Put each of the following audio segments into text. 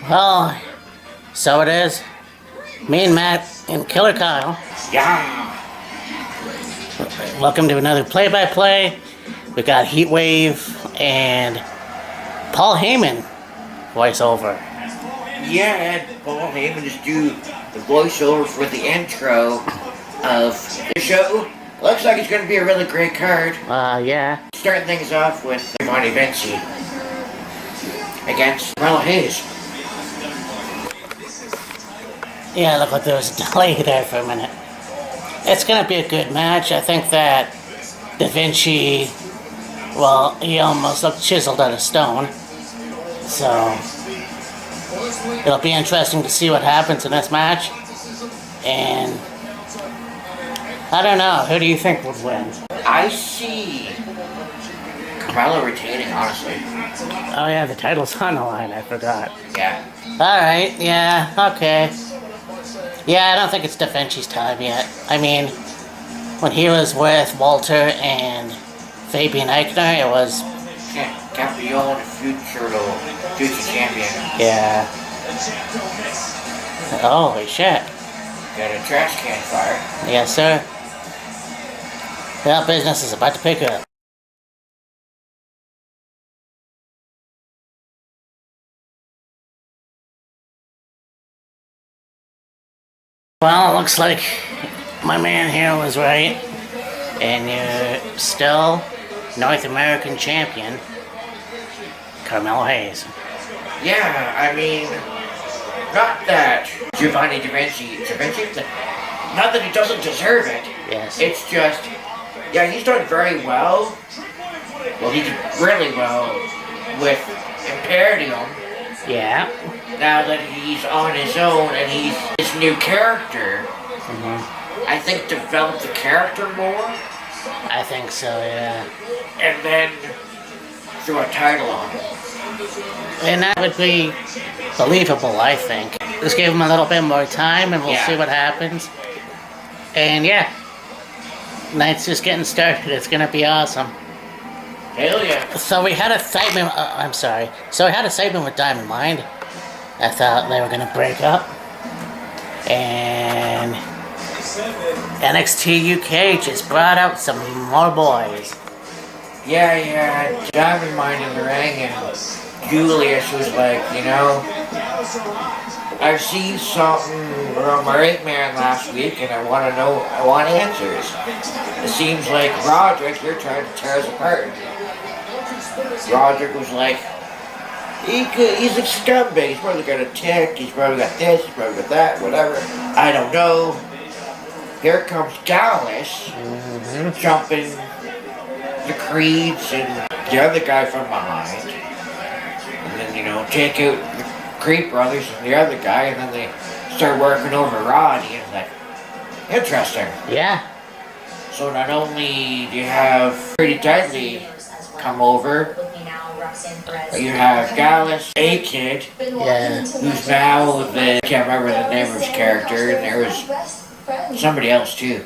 Well, so it is. Me and Matt and Killer Kyle. Yeah. Welcome to another play-by-play. We got Heatwave and Paul Heyman voiceover. Yeah, and Paul Heyman just do the voiceover for the intro of the show. Looks like it's going to be a really great card. Yeah. Starting things off with Giovanni Vinci against Carmelo Hayes. Yeah, look like there was a delay there for a minute. It's gonna be a good match. I think that Da Vinci, well, he almost looked chiseled out of stone. So, it'll be interesting to see what happens in this match. And, I don't know, who do you think would win? I see Carmelo retaining, honestly. Oh yeah, the title's on the line, I forgot. Yeah. Alright, yeah, okay. Yeah, I don't think it's Da Vinci's time yet. I mean, when he was with Walter and Fabian Eichner, it was... Campione, future champion. Yeah. Holy shit. Got a trash can fire. Yes, sir. Well, business is about to pick up. Well, it looks like my man here was right. And you're still North American champion, Carmelo Hayes. Yeah, I mean, not that Giovanni Da Vinci, not that he doesn't deserve it. Yes. It's just, yeah, he's done very well. Well, he did really well with Imperium. Yeah. Now that he's on his own and he's his new character, I think develop the character more. I think so, yeah. And then throw a title on him. And that would be believable, I think. Just give him a little bit more time and we'll see what happens. And yeah, night's just getting started. It's gonna be awesome. Hell yeah. So we had a segment, So we had a segment with Diamond Mind. I thought they were gonna break up. And NXT UK just brought out some more boys. Yeah, Diamond Mine in the ring, and Julius was like, I've seen something from our 8-man last week, and I want answers. It seems like, Roderick, you're trying to tear us apart. Roderick was like, he's a scumbag, he's probably got a tick, he's probably got this, he's probably got that, whatever. I don't know. Here comes Dallas, jumping the Creeds and the other guy from behind. And then, take out the Creed brothers and the other guy, and then they start working over Roddy, and it's like, interesting. Yeah. So not only do you have Pretty Deadly come over, but you have Gallus, A-Kid, who's now I can't remember the name of his character, and there was somebody else too.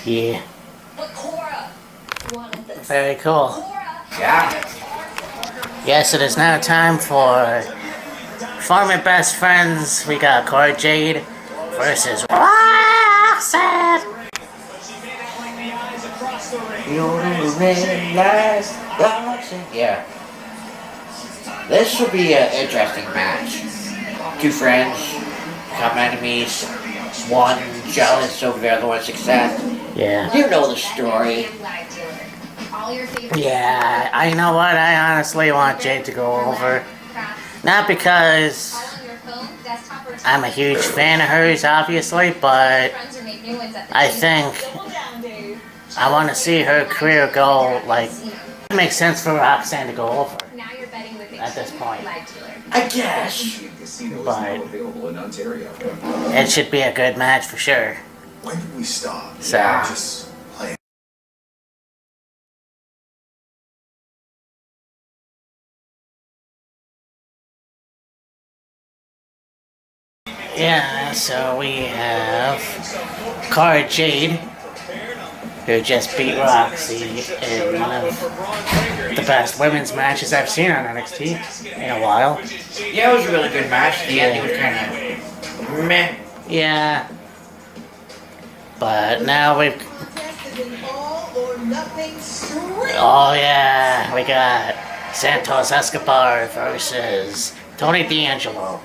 Yeah. Very cool. Yeah. Yes, it is now time for former best friends. We got Cora Jade versus Roxanne. Yeah. This will be an interesting match. Two friends become enemies. One jealous over the other one's success. Yeah. You know the story. Yeah, I know what, I honestly want Jade to go over. Not because I'm a huge fan of hers, obviously, but I think I want to see her career go, it makes sense for Roxanne to go over at this point. I guess. But it should be a good match for sure. When did we stop? So. Just play. Yeah, so we have Cara Jade who just beat Roxy in one of the best women's matches I've seen on NXT in a while. Yeah, it was a really good match. The ending was kind of meh. Yeah. But now we've... Oh yeah, we got Santos Escobar versus Tony D'Angelo.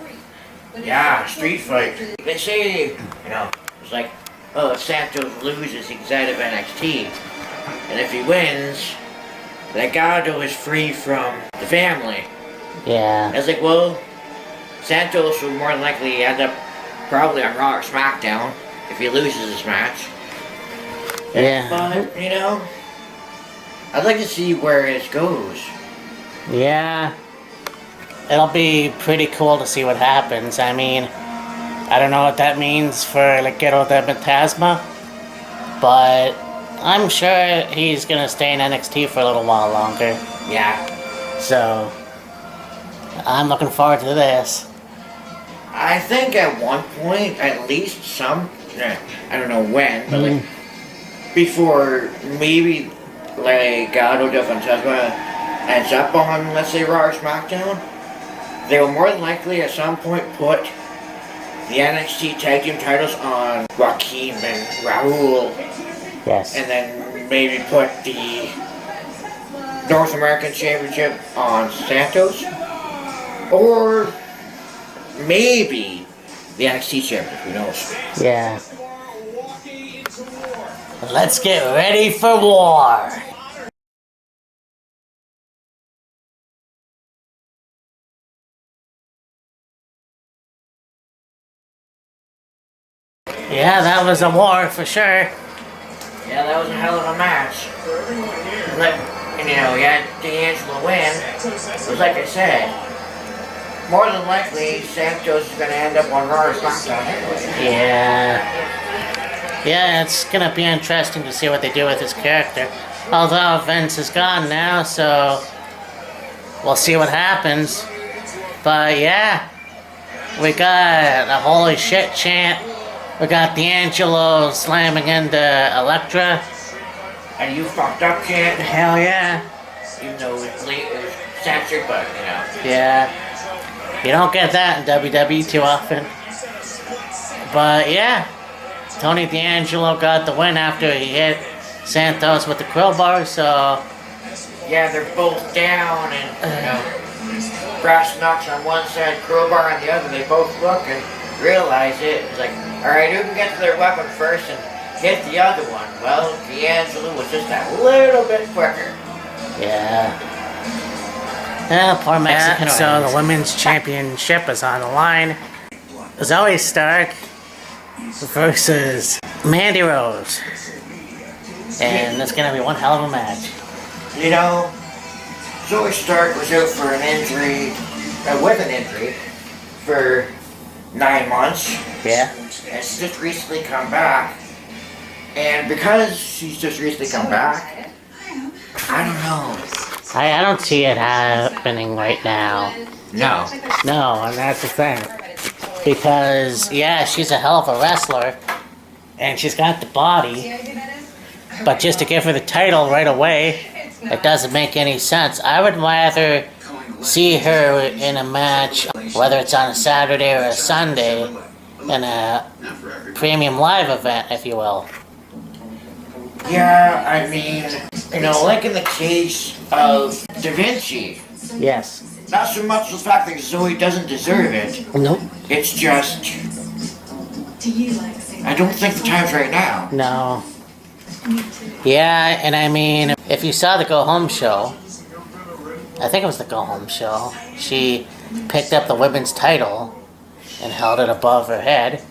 Yeah, street fight. They say, it's like, oh, if Santos loses, he's out of NXT. And if he wins, Legado is free from the family. Yeah. I was like, well, Santos will more than likely end up probably on Raw or SmackDown if he loses this match. Yeah. But, I'd like to see where it goes. Yeah. It'll be pretty cool to see what happens. I mean, I don't know what that means for Legado de Fantasma, but I'm sure he's gonna stay in NXT for a little while longer. Yeah. So, I'm looking forward to this. I think at one point, at least some, I don't know when, but before maybe Legado de Fantasma ends up on, let's say, Raw or SmackDown, they will more than likely at some point put the NXT Tag Team titles on Joaquin and Raul. Yes. And then maybe put the North American Championship on Santos. Or maybe the NXT Championship, who knows? Yeah. Let's get ready for war. Yeah, that was a war for sure. Yeah, that was a hell of a match. And you had D'Angelo win. It was like I said, more than likely Santos is going to end up on Raw or SmackDown anyway. Yeah. Yeah, it's going to be interesting to see what they do with his character. Although Vince is gone now, so we'll see what happens. But yeah, we got a holy shit chant. We got D'Angelo slamming into Elektra. And you fucked up chant. Hell yeah. Even though it was censored, but Yeah. You don't get that in WWE too often. But yeah, Tony D'Angelo got the win after he hit Santos with the crowbar, so... Yeah, they're both down and, brass knucks on one side, crowbar on the other. They both look and realize it. It's like, alright, who can get to their weapon first and hit the other one? Well, D'Angelo was just that little bit quicker. Yeah. Yeah, poor Mexican. So the women's championship is on the line. Zoe Stark versus Mandy Rules. And it's gonna be one hell of a match. Zoe Stark was out for an injury, with an injury, for 9 months. Yeah. And she's just recently come back. And because she's just recently come back, I don't know. I don't see it happening right now. No. No, and that's the thing. Because, yeah, she's a hell of a wrestler, and she's got the body, but just to give her the title right away, it doesn't make any sense. I would rather see her in a match, whether it's on a Saturday or a Sunday, in a premium live event, if you will. Yeah, I mean, like in the case of Da Vinci, Yes. not so much the fact that Zoe doesn't deserve it, Nope. it's just, I don't think the time's right now. No. Yeah, and I mean, if you saw the Go Home show, I think it was the Go Home show, she picked up the women's title and held it above her head.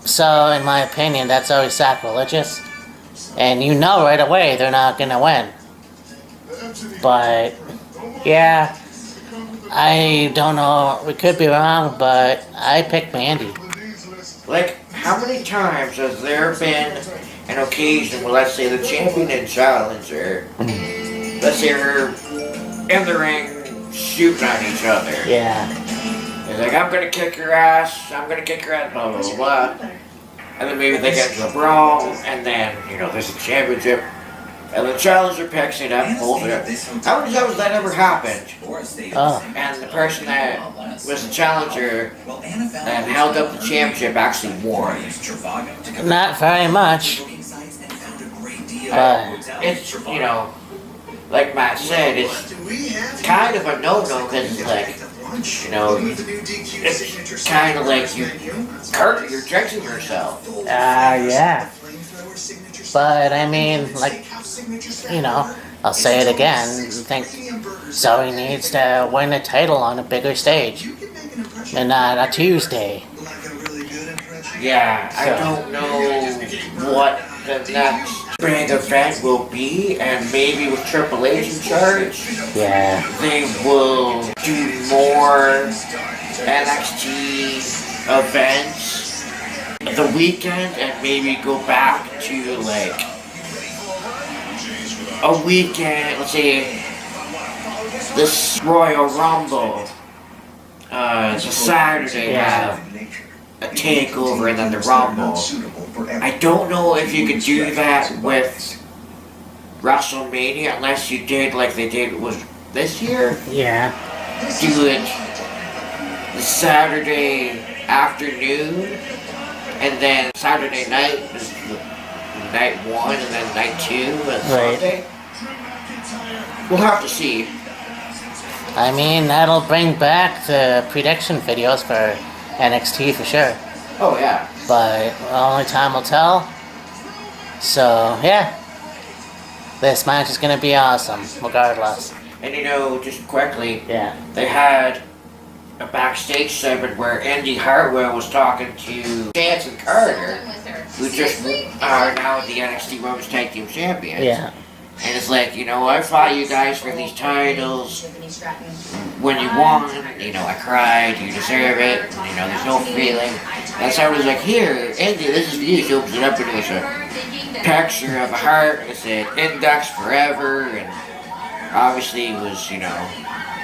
So, in my opinion, that's always sacrilegious. And you know right away they're not gonna win. But, yeah, I don't know, we could be wrong, but I picked Mandy. Like, how many times has there been an occasion where, let's say, the champion and challenger, let's say they're in the ring shooting on each other? Yeah. It's like, I'm gonna kick your ass, I'm gonna kick your ass, blah, blah, blah, blah. and then maybe they get into a brawl, and then, you know, there's a championship, and the challenger picks it up, pulls it up. How many times has that ever happened? Oh. And the person that was the challenger and held up the championship actually won. Not very much. But It's, you know, like Matt said, it's kind of a no-no because it's like, you know, it's kind of like you're jinxing yourself. yeah. But I mean, like, you know, I'll say it again. I think Zoe needs to win a title on a bigger stage, and not a Tuesday. Yeah, I don't know what the next big event will be, and maybe with Triple H in charge, Yeah. they will do more NXT events the weekend and maybe go back to like a weekend, let's say this Royal Rumble, the Saturday have a takeover and then the Rumble. I don't know if you could do that with WrestleMania unless you did like they did was this year. Yeah. Do it the Saturday afternoon and then Saturday night is night 1 and then night 2 and Sunday. We'll have to see. I mean, that'll bring back the prediction videos for NXT for sure. Oh yeah. But only time will tell. So, yeah. This match is gonna be awesome, regardless. And you know, just quickly, Yeah. they had a backstage segment where Andy Hartwell was talking to Chance and Carter, who just are now the NXT Women's Tag Team Champions. Yeah. And it's like, you know, I fought you guys for these titles. When you won, you know, I cried, you deserve it, you know, there's no feeling. And so I was like, here, Andy, this is for you. She opens it up and it was a picture of a heart, and it said, Index Forever, and obviously it was, you know,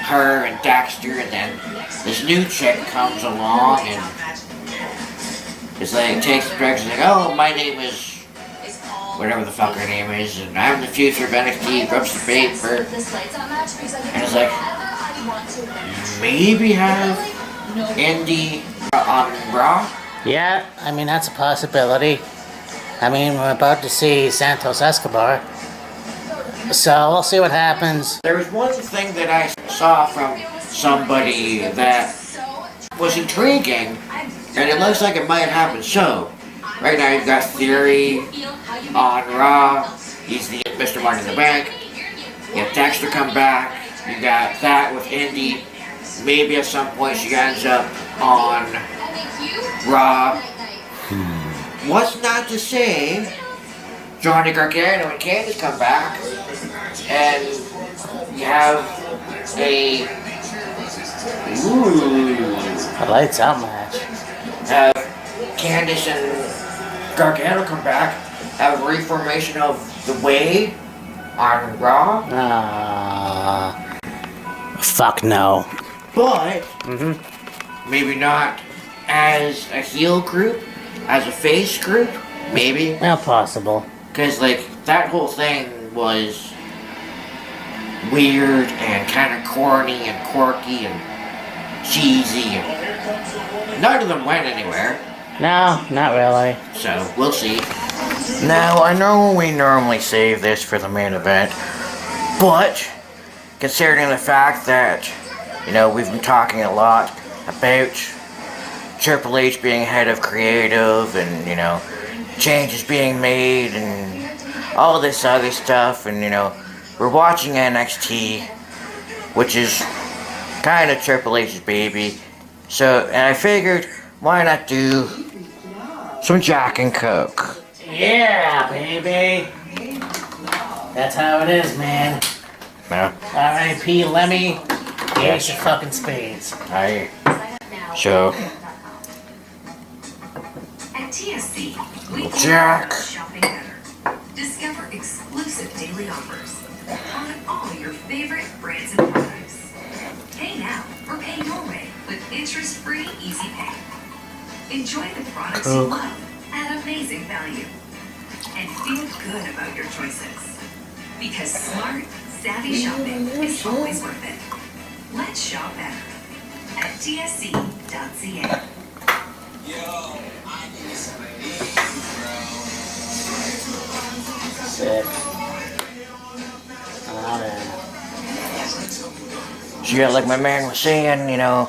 her and Dexter, and then this new chick comes along and it's like, takes the picture, like, oh, my name is whatever the fuck her name is, and I'm the future of NXT, rubs the paper. And it's like, maybe have Indy on Raw? Yeah, I mean, that's a possibility. I mean, we're about to see Santos Escobar. So, we'll see what happens. There was one thing that I saw from somebody that was intriguing, and it looks like it might happen. So, right now you've got Theory on Raw. He's the Mr. Money in the Bank. You have Dexter come back. You got that with Indy. Maybe at some point she ends up on Raw. What's not to say Johnny Gargano and Candice come back, and you have a A lights out match. have Candice and Gargano come back, have a reformation of the Way on Raw, Fuck no. but maybe not as a heel group, as a face group, maybe. Well, possible. Because, like, that whole thing was weird and kind of corny and quirky and cheesy, and none of them went anywhere. No, not really. So, we'll see. Now, I know we normally save this for the main event, but considering the fact that, you know, we've been talking a lot about Triple H being head of creative and, you know, changes being made and all this other stuff, and, you know, we're watching NXT, which is kind of Triple H's baby. So, and I figured, why not do some Jack and Coke? Yeah, baby. That's how it is, man. No, R.I.P. Lemmy. Here's your fucking spades. so, At TSC, we Jack. shopping better. Discover exclusive daily offers on all your favorite brands and products. Pay now or pay your way with interest-free Easy Pay. Enjoy the products you love at a amazing value. And feel good about your choices. Because smart, savvy shopping is always worth it. Let's shop better at tsc.ca. Sick. Oh, yeah. So yeah, like my man was saying, you know,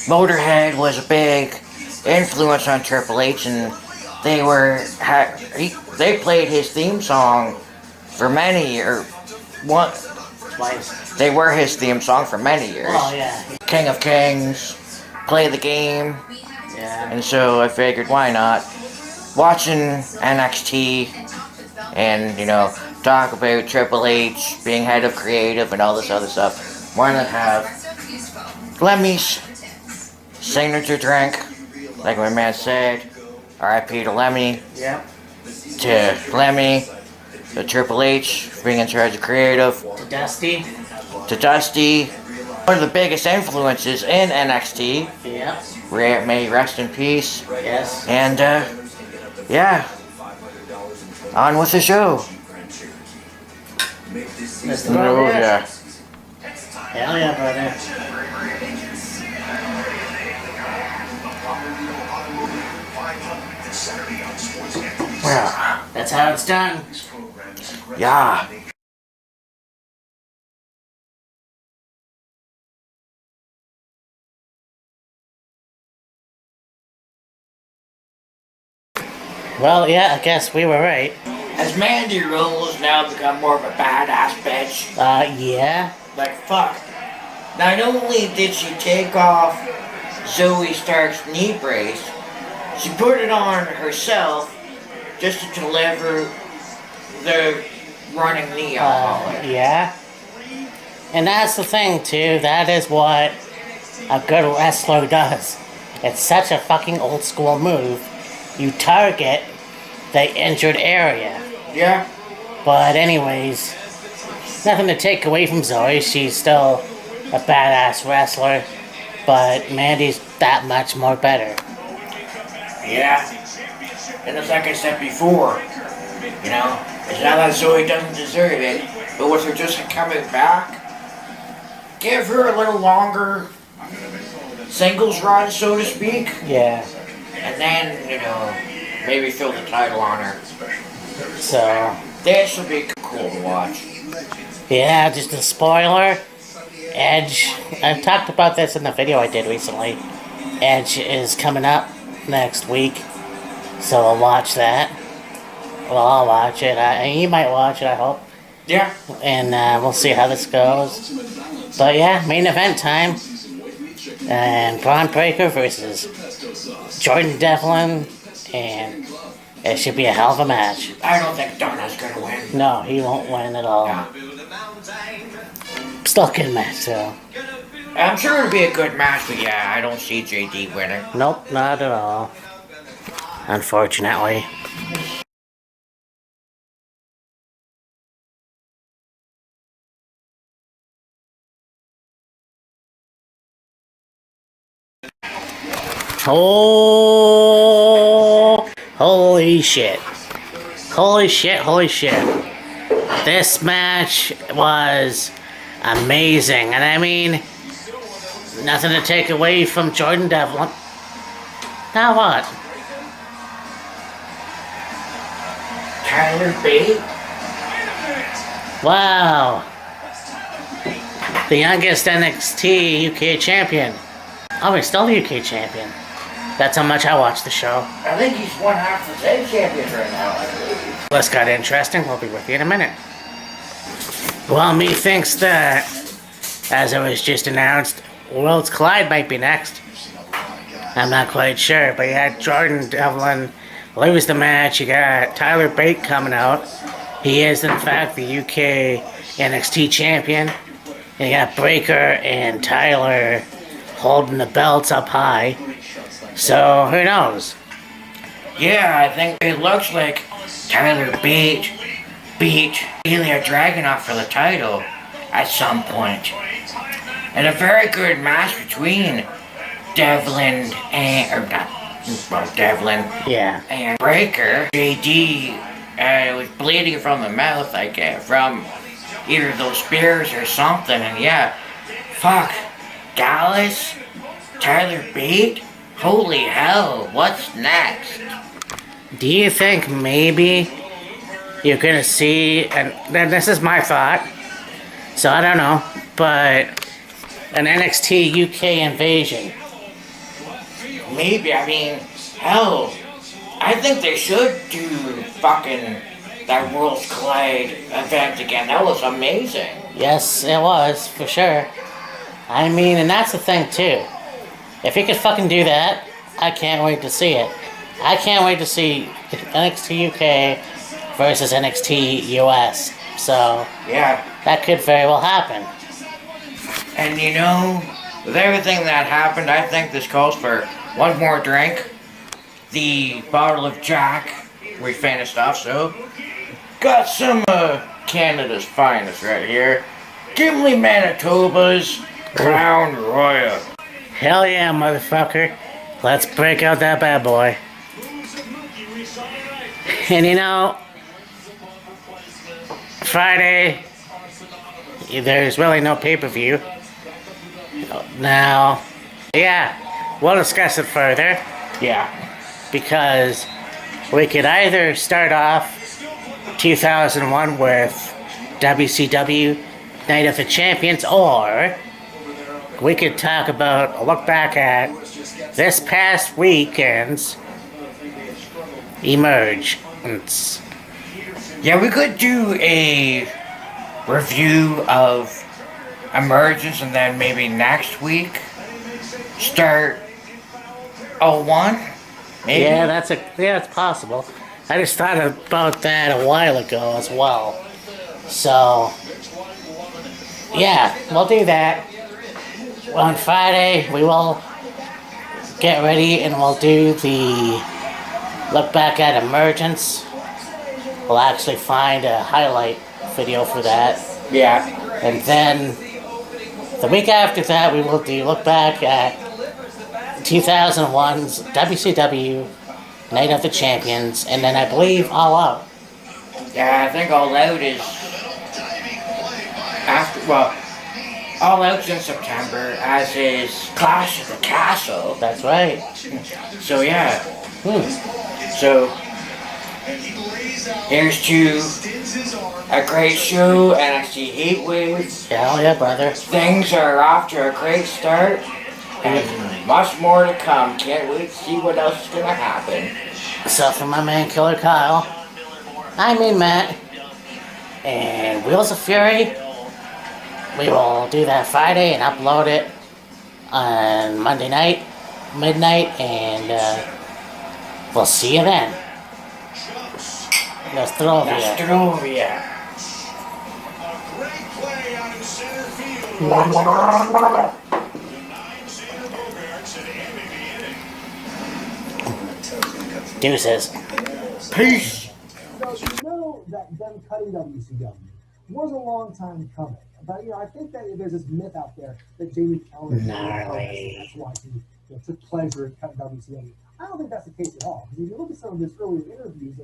Motorhead was a big influence on Triple H, and they they played his theme song for many years. Twice. They were his theme song for many years. Oh, yeah. King of Kings, Play the Game, Yeah. and so I figured, why not? Watching NXT and, you know, talk about Triple H being head of creative and all this other stuff. Why not have Lemmy's signature drink, like my man said, R.I.P. to Lemmy, Yep. to Lemmy, to Triple H being in charge of creative, To Dusty. to Dusty, one of the biggest influences in NXT. Yep. May rest in peace. Yes. And, yeah. On with the show. Mr. Oh, Robert. yeah. Hell yeah, brother. Yeah. That's how it's done. Yeah. Well, yeah, I guess we were right. Has Mandy Rules now become more of a badass bitch? Yeah. Like, fuck. Not only did she take off Zoe Stark's knee brace, she put it on herself just to deliver the running knee off of it. Yeah. And that's the thing, too. That is what a good wrestler does. It's such a fucking old school move. You target the injured area. Yeah? But anyways, nothing to take away from Zoe. She's still a badass wrestler. But Mandy's that much more better. Yeah. And it's like I said before, you know, it's not that Zoe doesn't deserve it, but with her just coming back, give her a little longer singles run, so to speak, Yeah. and then, you know, maybe throw the title on her. So, This would be cool to watch. yeah, just a spoiler. Edge, I talked about this in the video I did recently. Edge is coming up next week. So I'll watch that. Well, I'll watch it. You might watch it, I hope. Yeah. And we'll see how this goes. But yeah, main event time. And Braun Breaker versus Jordan Devlin. And it should be a hell of a match. I don't think Donna's gonna win. No, he won't win at all. Yeah. Still a good match, so. I'm sure it'll be a good match, but yeah, I don't see JD winning. Nope, not at all. Unfortunately. Oh, holy shit. Holy shit, holy shit. This match was amazing. And I mean, nothing to take away from Jordan Devlin. Now what? Tyler Bate? Wow. The youngest NXT UK champion. Oh, he's still the UK champion. That's how much I watch the show. I think he's one half the tag champion right now, I believe. This got interesting. We'll be with you in a minute. Well, me thinks that, as it was just announced, Worlds Collide might be next. I'm not quite sure, but you had Jordan Devlin lose the match. You got Tyler Bate coming out. He is, in fact, the UK NXT champion. And you got Breaker and Tyler holding the belts up high. So, who knows? Yeah, I think it looks like Tyler Bate beat Ilya Dragunov for the title at some point. And a very good match between Devlin and, or not, well, Devlin. Yeah. And Breaker, JD, was bleeding from the mouth, I guess, from either those spears or something. And yeah, fuck, Dallas, Tyler Bate, holy hell, what's next? Do you think maybe you're gonna see, and this is my thought, so I don't know, but an NXT UK invasion? Maybe, I mean, hell, I think they should do fucking that Worlds Collide event again. That was amazing. Yes, it was, for sure. I mean, and that's the thing, too. If you could fucking do that, I can't wait to see it. I can't wait to see NXT UK versus NXT US. So, Yeah. that could very well happen. And you know, with everything that happened, I think this calls for one more drink. The bottle of Jack we finished off, so got some Canada's finest right here. Gimli, Manitoba's Crown Royal. Hell yeah, motherfucker. Let's break out that bad boy. And you know, Friday, there's really no pay-per-view. Now, yeah, we'll discuss it further. Yeah. Because we could either start off 2001 with WCW Night of the Champions, or we could talk about a look back at this past weekend's Emergence. Yeah, we could do a review of Emergence and then maybe next week start 01. Maybe? Yeah, that's possible. I just thought about that a while ago as well. So, yeah, we'll do that. On Friday, we will get ready and we'll do the look back at Emergence. We'll actually find a highlight video for that. Yeah. And then the week after that, we will do look back at 2001's WCW Night of the Champions, and then I believe All Out. Yeah, I think All Out is after, well, All Out's in September, as is Clash of the Castle. That's right. So yeah. So here's to a great show, NXT Heatwave. Hell yeah, brother. Things are off to a great start, and much more to come. Can't wait to see what else is gonna happen. So for my man Killer Kyle, I mean Matt, and Wheels of Fury, we will do that Friday and upload it on Monday night, midnight, and we'll see you then. Nostrovia. Nostrovia. Deuces. Peace. So you know that them cutting WCW was a long time coming. But I think that there's this myth out there that Jamie Keller Gnarly. that's why he took pleasure in cutting WCW. I don't think that's the case at all. Because if you look at some of his earlier interviews,